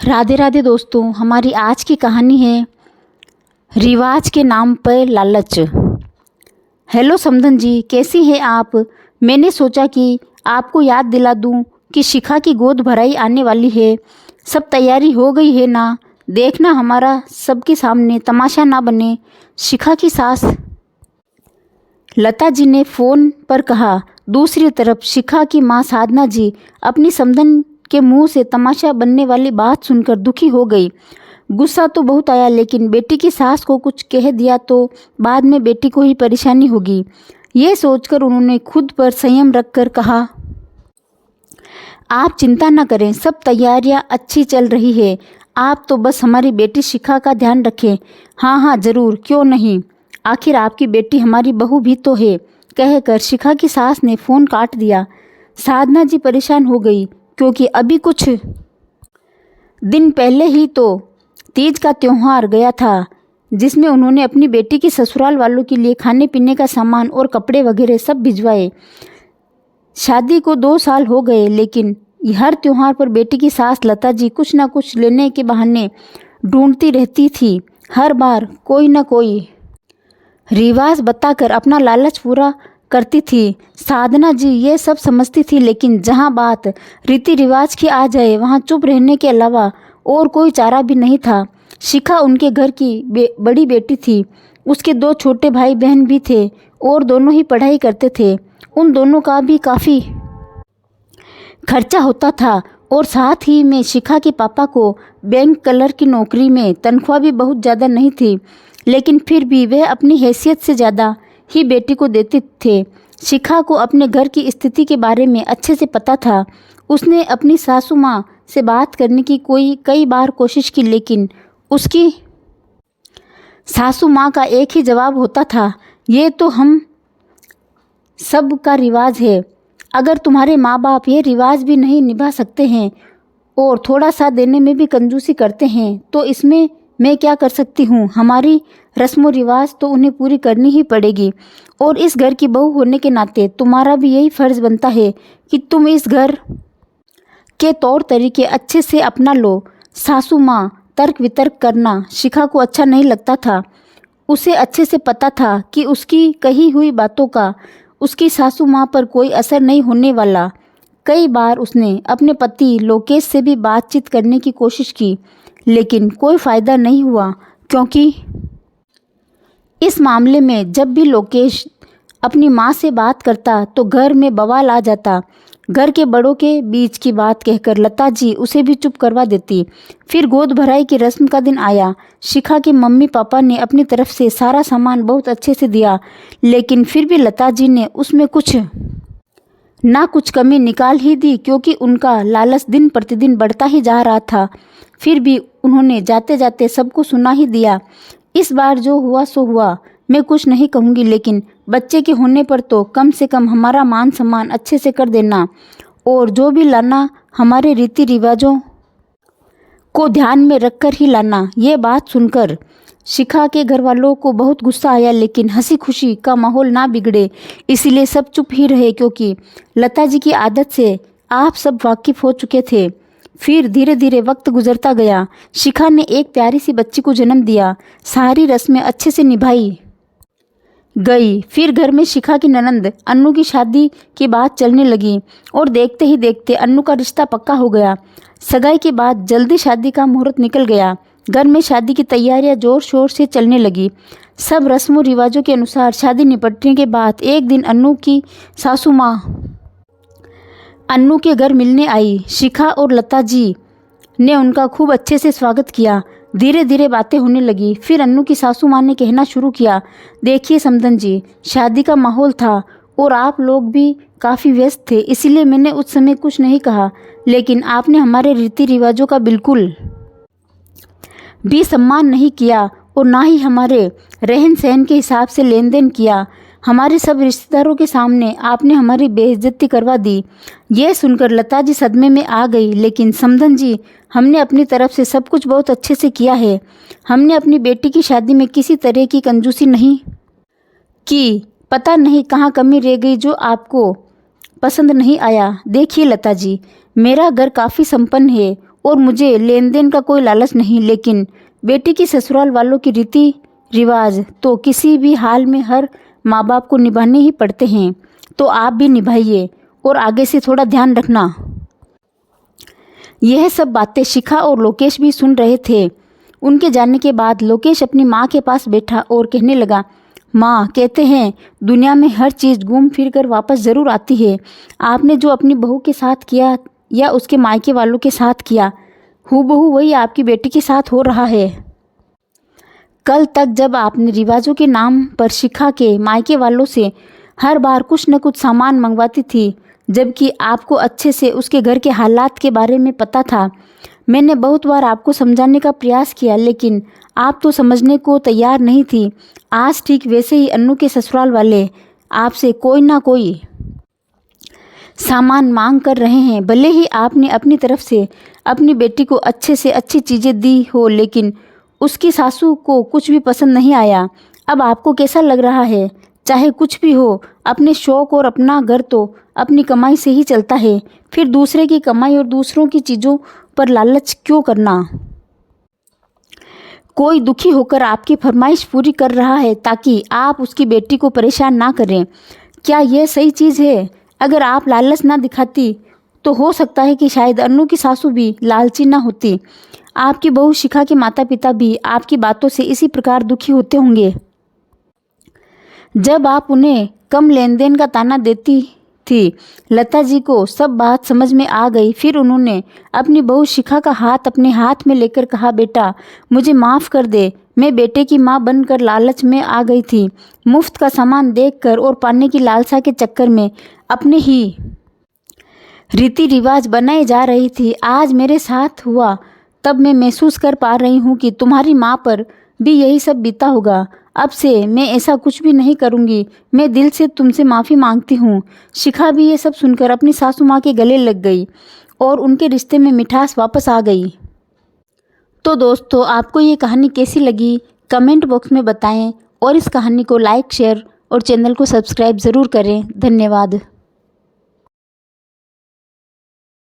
राधे राधे दोस्तों, हमारी आज की कहानी है रिवाज के नाम पर लालच। हेलो समधन जी, कैसी हैं आप? मैंने सोचा कि आपको याद दिला दूं कि शिखा की गोद भराई आने वाली है। सब तैयारी हो गई है ना? देखना हमारा सबके सामने तमाशा ना बने। शिखा की सास लता जी ने फ़ोन पर कहा। दूसरी तरफ शिखा की मां साधना जी अपनी समधन के मुंह से तमाशा बनने वाली बात सुनकर दुखी हो गई। गुस्सा तो बहुत आया, लेकिन बेटी की सास को कुछ कह दिया तो बाद में बेटी को ही परेशानी होगी। ये सोचकर उन्होंने खुद पर संयम रखकर कहा, आप चिंता न करें, सब तैयारियां अच्छी चल रही है। आप तो बस हमारी बेटी शिखा का ध्यान रखें। हाँ हाँ ज़रूर, क्यों नहीं, आखिर आपकी बेटी हमारी बहू भी तो है, कहकर शिखा की सास ने फ़ोन काट दिया। साधना जी परेशान हो गई, क्योंकि अभी कुछ दिन पहले ही तो तीज का त्योहार गया था, जिसमें उन्होंने अपनी बेटी की ससुराल वालों के लिए खाने पीने का सामान और कपड़े वगैरह सब भिजवाए। शादी को 2 साल हो गए, लेकिन हर त्योहार पर बेटी की सास लता जी कुछ न कुछ लेने के बहाने ढूंढती रहती थी। हर बार कोई न कोई रिवाज बताकर अपना लालच पूरा करती थी। साधना जी ये सब समझती थी, लेकिन जहाँ बात रीति रिवाज की आ जाए वहाँ चुप रहने के अलावा और कोई चारा भी नहीं था। शिखा उनके घर की बड़ी बेटी थी। उसके 2 छोटे भाई बहन भी थे और दोनों ही पढ़ाई करते थे। उन दोनों का भी काफ़ी खर्चा होता था और साथ ही में शिखा के पापा को बैंक क्लर्क की नौकरी में तनख्वाह भी बहुत ज़्यादा नहीं थी, लेकिन फिर भी वह अपनी हैसियत से ज़्यादा ही बेटी को देते थे। शिखा को अपने घर की स्थिति के बारे में अच्छे से पता था। उसने अपनी सासू माँ से बात करने की कई बार कोशिश की, लेकिन उसकी सासू माँ का एक ही जवाब होता था, ये तो हम सब का रिवाज है। अगर तुम्हारे माँ बाप ये रिवाज भी नहीं निभा सकते हैं और थोड़ा सा देने में भी कंजूसी करते हैं, तो इसमें मैं क्या कर सकती हूँ? हमारी रस्म रिवाज तो उन्हें पूरी करनी ही पड़ेगी, और इस घर की बहू होने के नाते तुम्हारा भी यही फर्ज बनता है कि तुम इस घर के तौर तरीके अच्छे से अपना लो। सासू माँ तर्क वितर्क करना शिखा को अच्छा नहीं लगता था। उसे अच्छे से पता था कि उसकी कही हुई बातों का उसकी सासू माँ पर कोई असर नहीं होने वाला। कई बार उसने अपने पति लोकेश से भी बातचीत करने की कोशिश की, लेकिन कोई फ़ायदा नहीं हुआ, क्योंकि इस मामले में जब भी लोकेश अपनी माँ से बात करता तो घर में बवाल आ जाता। घर के बड़ों के बीच की बात कहकर लता जी उसे भी चुप करवा देती। फिर गोद भराई की रस्म का दिन आया। शिखा के मम्मी पापा ने अपनी तरफ से सारा सामान बहुत अच्छे से दिया, लेकिन फिर भी लता जी ने उसमें कुछ ना कुछ कमी निकाल ही दी, क्योंकि उनका लालच दिन प्रतिदिन बढ़ता ही जा रहा था। फिर भी उन्होंने जाते जाते सबको सुना ही दिया। इस बार जो हुआ सो हुआ, मैं कुछ नहीं कहूँगी, लेकिन बच्चे के होने पर तो कम से कम हमारा मान सम्मान अच्छे से कर देना, और जो भी लाना हमारे रीति रिवाजों को ध्यान में रखकर ही लाना। ये बात सुनकर शिखा के घर वालों को बहुत गुस्सा आया, लेकिन हंसी खुशी का माहौल ना बिगड़े इसलिए सब चुप ही रहे, क्योंकि लता जी की आदत से आप सब वाकिफ हो चुके थे। फिर धीरे धीरे वक्त गुजरता गया। शिखा ने एक प्यारी सी बच्ची को जन्म दिया। सारी रस्में अच्छे से निभाई गई। फिर घर में शिखा की ननंद अन्नू की शादी की बात चलने लगी, और देखते ही देखते अन्नू का रिश्ता पक्का हो गया। सगाई के बाद जल्दी शादी का मुहूर्त निकल गया। घर में शादी की तैयारियां जोर शोर से चलने लगी। सब रस्मों रिवाजों के अनुसार शादी निपटने के बाद एक दिन अन्नू की सासू माँ अन्नू के घर मिलने आई। शिखा और लता जी ने उनका खूब अच्छे से स्वागत किया। धीरे धीरे बातें होने लगी। फिर अन्नू की सासू माँ ने कहना शुरू किया, देखिए समधन जी, शादी का माहौल था और आप लोग भी काफ़ी व्यस्त थे, इसलिए मैंने उस समय कुछ नहीं कहा, लेकिन आपने हमारे रीति रिवाजों का बिल्कुल भी सम्मान नहीं किया और ना ही हमारे रहन सहन के हिसाब से लेन देन किया। हमारे सब रिश्तेदारों के सामने आपने हमारी बेइज्जती करवा दी। ये सुनकर लता जी सदमे में आ गई, लेकिन समधन जी, हमने अपनी तरफ से सब कुछ बहुत अच्छे से किया है। हमने अपनी बेटी की शादी में किसी तरह की कंजूसी नहीं की। पता नहीं कहाँ कमी रह गई जो आपको पसंद नहीं आया। देखिए लता जी, मेरा घर काफ़ी संपन्न है और मुझे लेन देन का कोई लालच नहीं, लेकिन बेटी की ससुराल वालों की रीति रिवाज तो किसी भी हाल में हर माँ बाप को निभाने ही पड़ते हैं, तो आप भी निभाइए और आगे से थोड़ा ध्यान रखना। यह सब बातें शिखा और लोकेश भी सुन रहे थे। उनके जाने के बाद लोकेश अपनी माँ के पास बैठा और कहने लगा, माँ, कहते हैं दुनिया में हर चीज़ घूम फिर कर वापस ज़रूर आती है। आपने जो अपनी बहू के साथ किया या उसके मायके वालों के साथ किया, हूबहू वही आपकी बेटी के साथ हो रहा है। कल तक जब आपने रिवाजों के नाम पर शिखा के मायके वालों से हर बार कुछ न कुछ सामान मंगवाती थी, जबकि आपको अच्छे से उसके घर के हालात के बारे में पता था। मैंने बहुत बार आपको समझाने का प्रयास किया, लेकिन आप तो समझने को तैयार नहीं थी। आज ठीक वैसे ही अन्नू के ससुराल वाले आपसे कोई ना कोई सामान मांग कर रहे हैं। भले ही आपने अपनी तरफ से अपनी बेटी को अच्छे से अच्छी चीज़ें दी हो, लेकिन उसकी सासू को कुछ भी पसंद नहीं आया। अब आपको कैसा लग रहा है? चाहे कुछ भी हो, अपने शौक़ और अपना घर तो अपनी कमाई से ही चलता है। फिर दूसरे की कमाई और दूसरों की चीज़ों पर लालच क्यों करना? कोई दुखी होकर आपकी फरमाइश पूरी कर रहा है ताकि आप उसकी बेटी को परेशान ना करें। क्या यह सही चीज़ है? अगर आप लालच ना दिखाती तो हो सकता है कि शायद अन्नू की सासू भी लालची ना होती। आपकी बहू शिखा के माता पिता भी आपकी बातों से इसी प्रकार दुखी होते होंगे। जब आप उन्हें कम लेन देन का ताना देती थी, लता जी को सब बात समझ में आ गई। फिर उन्होंने अपनी बहू शिखा का हाथ अपने हाथ में लेकर कहा, बेटा, मुझे माफ़ कर दे। मैं बेटे की माँ बनकर लालच में आ गई थी। मुफ्त का सामान देखकर और पाने की लालसा के चक्कर में अपने ही रीति रिवाज बनाए जा रही थी। आज मेरे साथ हुआ तब मैं महसूस कर पा रही हूँ कि तुम्हारी माँ पर भी यही सब बीता होगा। अब से मैं ऐसा कुछ भी नहीं करूँगी। मैं दिल से तुमसे माफ़ी मांगती हूँ। शिखा भी ये सब सुनकर अपनी सासू माँ के गले लग गई और उनके रिश्ते में मिठास वापस आ गई। तो दोस्तों, आपको ये कहानी कैसी लगी कमेंट बॉक्स में बताएं और इस कहानी को लाइक, शेयर और चैनल को सब्सक्राइब ज़रूर करें। धन्यवाद।